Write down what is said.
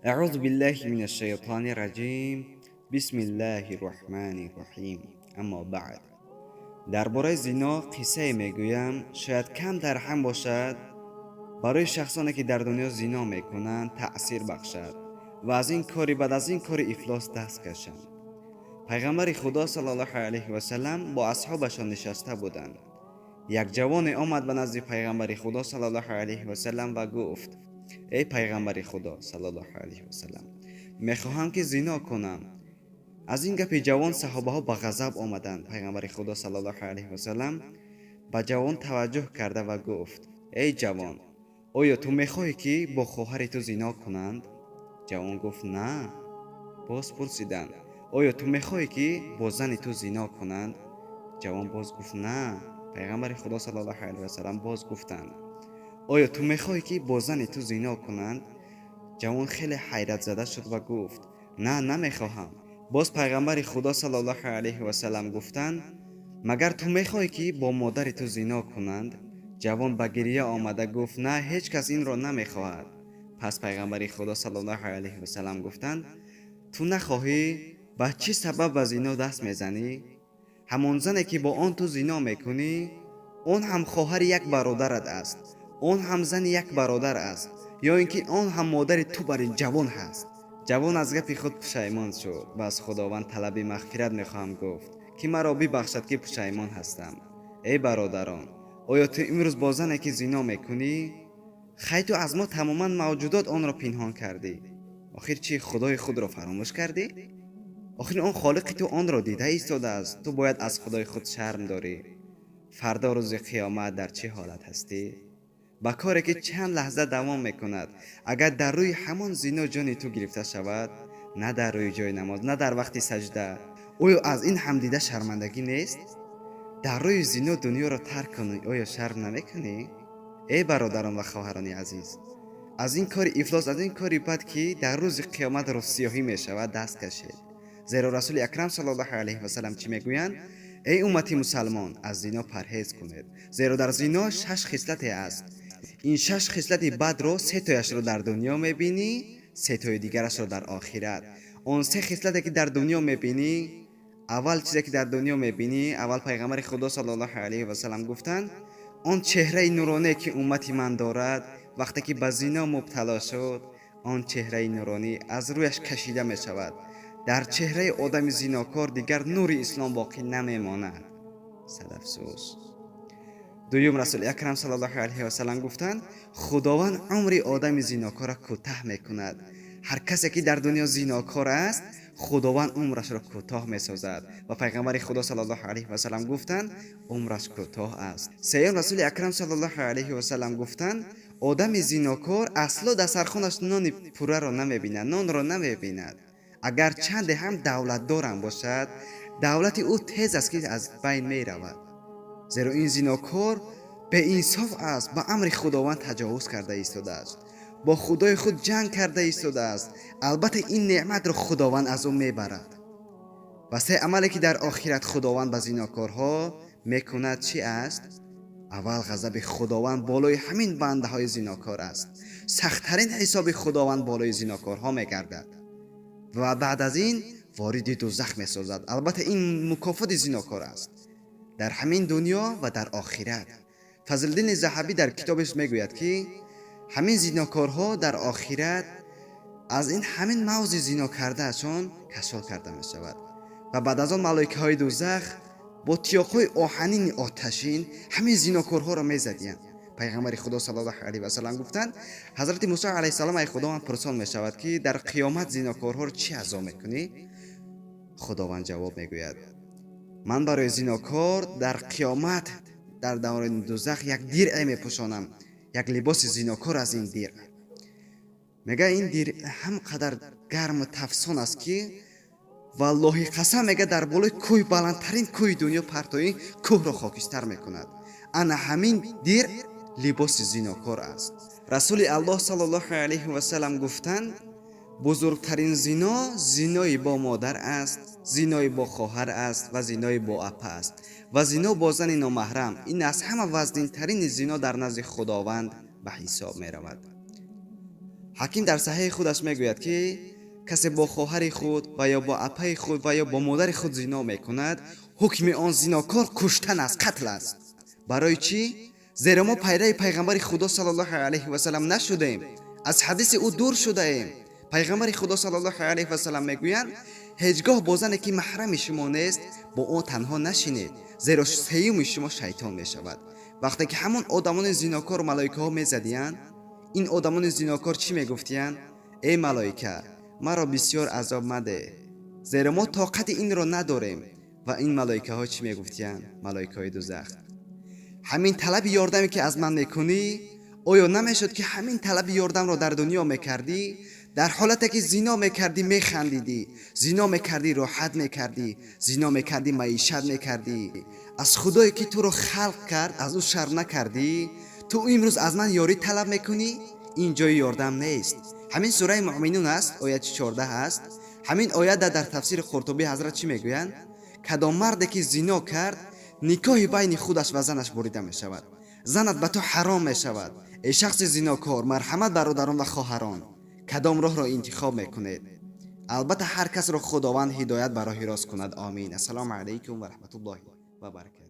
اعوذ بالله من الشیطان الرجیم. بسم الله الرحمن الرحیم. اما بعد، درباره زنا قصه میگویم، شاید کم در هم باشد برای شخصانی که در دنیا زنا میکنند تأثیر بخشد و از این کاری بعد از این کاری افلاس دست کشند. پیغمبر خدا صلی الله علیه و سلم با اصحابشان نشسته بودند. یک جوان آمد به نزد پیغمبر خدا صلی الله علیه و سلم و گفت: ای پیغمبر خدا صلی الله علیه و سلم، میخواهم که زنا کنم. از این گپ جوان صحابه ها به غضب آمدند. پیغمبر خدا صلی الله علیه و سلم به جوان توجه کرده و گفت: ای جوان، آیا تو میخواهی که با خواهر تو زنا کنند؟ جوان گفت: نه. باز پرسیدند: آیا تو میخواهی که با زن تو زنا کنند؟ جوان باز گفت: نه. پیغمبر خدا صلی الله علیه و سلم باز گفتند: آیا تو میخواهی که با زن تو زنا کنند؟ جوان خیلی حیرت زده شد و گفت: نه، نمیخواهم. باز پیغمبر خدا صلی الله علیه و سلم گفتند: مگر تو میخواهی که با مادر تو زنا کنند؟ جوان به گریه آمده گفت: نه، هیچ کس این را نمیخواهد. پس پیغمبر خدا صلی الله علیه و سلم گفتند: تو نخواهی؟ به چه سبب به زنا دست میزنی؟ همان زنی که با آن تو زنا میکنی، اون هم خواهر یک برادرت است، اون هم زن یک برادر است، یا اینکه اون هم مادر تو بر این جوان هست. جوان از گپ خود پشیمان شد و از خداوند طلب مغفرت میخواهم گفت که مرا ببخشد که پشیمان هستم. ای برادران، آیا تو امروز با زنی که زنا میکنی؟ خیلی تو از ما تماما موجودات آن را پنهان کردی. آخر چی، خدای خود را فراموش کردی؟ آخر آن خالق تو آن را دیده ایستاده است. تو باید از خدای خود شرم داری. فردا روز قیامت در چه حالت هستی؟ با کاری که چند لحظه دوام میکند، اگر در روی همان زنا جان تو گرفته شود، نه در روی جای نماز، نه در وقت سجده، آیا از این هم دیده شرمندگی نیست؟ در روی زنا دنیا را ترک کنی، آیا شرم نمیکنی؟ ای برادران و خواهران عزیز، از این کار افلاس، از این کاری بد که در روز قیامت را سیاهی می شود دست کشید. زیرا رسول اکرم صلی الله علیه و سلم چی میگویند؟ ای امتی مسلمان، از زنا پرهیز کنید، زیرا در زنا 6 خصلت است. این 6 خصلت بد را 3 تایش را در دنیا میبینی، 3 تای دیگرش را در آخرت. اون 3 خصلتی که در دنیا میبینی، اول چیزی که در دنیا میبینی، اول پیغمبر خدا صلی الله علیه و سلم گفتند: آن چهره نورانی که امتی من دارد، وقتی که به زنا مبتلا شد، آن چهره نورانی از رویش کشیده می شود. در چهره آدم زناکار دیگر نور اسلام باقی نمی ماند. صد افسوس. دوم، رسول اکرم صلی الله علیه و سلم گفتند: خداوند عمر آدم زناکار را کوتاه می کند. هر کسی که در دنیا زناکار است، خداوند عمرش را کوتاه می سازد. و پیغمبر خدا صلی الله علیه و سلم گفتند: عمرش کوتاه است. سوم، رسول اکرم صلی الله علیه و سلم گفتند: آدم زناکار اصلا در سرخانش نان پوره را نمی بیند، نان را نمی بیند. اگر چند هم دولت دارم باشد، دولت او تیز است که از بین می رود. زیرا این زناکار به انصاف است، به امر خداوند تجاوز کرده ایستاده است، با خدای خود جنگ کرده ایستاده است. البته این نعمت را خداوند از او میبرد. و سه عملی که در آخرت خداوند به زناکارها میکند چی است؟ اول، غضب خداوند بالای همین بنده های زناکار است. سختترین حساب خداوند بالای زناکارها میگردد و بعد از این وارد دوزخ میسازد. البته این مکافات زناکار است در همین دنیا و در آخرت. فضلالدین ذهبی در کتابش میگوید که همین زناکارها در آخرت از این همین موضع زنا کرده اشان کشال کرده می شود و بعد از آن ملائکه های دوزخ با تیاقهای آهنین آتشین همین زناکارها را می زدند. پیغمبر خدا صلی الله علیه و سلم گفتند: حضرت موسی علیه السلام ای خداوند پرسان می شود که در قیامت زناکارها را چی عذاب میکنی؟ خداوند جواب میگوید: من برای زناکار در قیامت در دوران دوزخ یک درع میپوشانم، یک لباس زناکار از این درع. میگه این درع هم قدر گرم و تفسون است که والله قسم، میگه در بالای کوه، بلندترین کوه دنیا پرتوی کوه را خاکستر میکند. انا همین درع لباس زناکار است. رسول الله صلی الله علیه و سلم گفتند: بزرگترین زنا زنای با مادر است، زنای با خواهر است و زنای با اپه است و زنا با زن نامحرم. این از همه وزنین ترین زنا در نزد خداوند به حساب می رود. حکیم در صحیح خودش میگوید که کسی با خواهر خود و یا با اپای خود و یا با مادر خود زنا میکند، حکم آن زناکار کشتن است، قتل است. برای چی؟ زیرا ما پیرو پیغمبر خدا صلی الله علیه و سلم نشدیم، از حدیث او دور شده ایم. پیغمبر خدا صلی الله علیه و سلم میگویند هیچگاه با زنی که محرم شما نیست با او تنها نشینید، زیرا سیوم شما شیطان میشود. وقتی که همون آدمان زناکار و ملائکه ها میزدیند، این آدمان زناکار چی میگفتیند؟ ای ملائکه مرا بسیار عذاب مده، زیرا ما طاقت این را نداریم. و این ملائکه ها چی میگفتیند؟ ملائکه های دوزخ، همین طلب یاردمی که از من میکنی، آیا نمیشد که همین طلب یاردم را در دنیا میکردی؟ در حالتی که زنا میکردی میخندیدی، زنا میکردی راحت میکردی، زنا میکردی معیشت میکردی، از خدایی که تو رو خلق کرد از او شرم نکردی. تو امروز از من یاری طلب میکنی؟ این جای یاردم نیست. همین سوره مؤمنون است، آیه 14 است. همین آیه در تفسیر قرطبی حضرت چی میگویند؟ کدام مردی که زنا کرد نکاح بین خودش و زنش بریده می شود، زنت به تو حرام می شود. ای شخص زناکار، مرحمت برادران و خواهران، کدام راه را انتخاب میکنید؟ البته هر کس را خداوند هدایت به راه راست کند. آمین. السلام علیکم و رحمت الله و برکاته.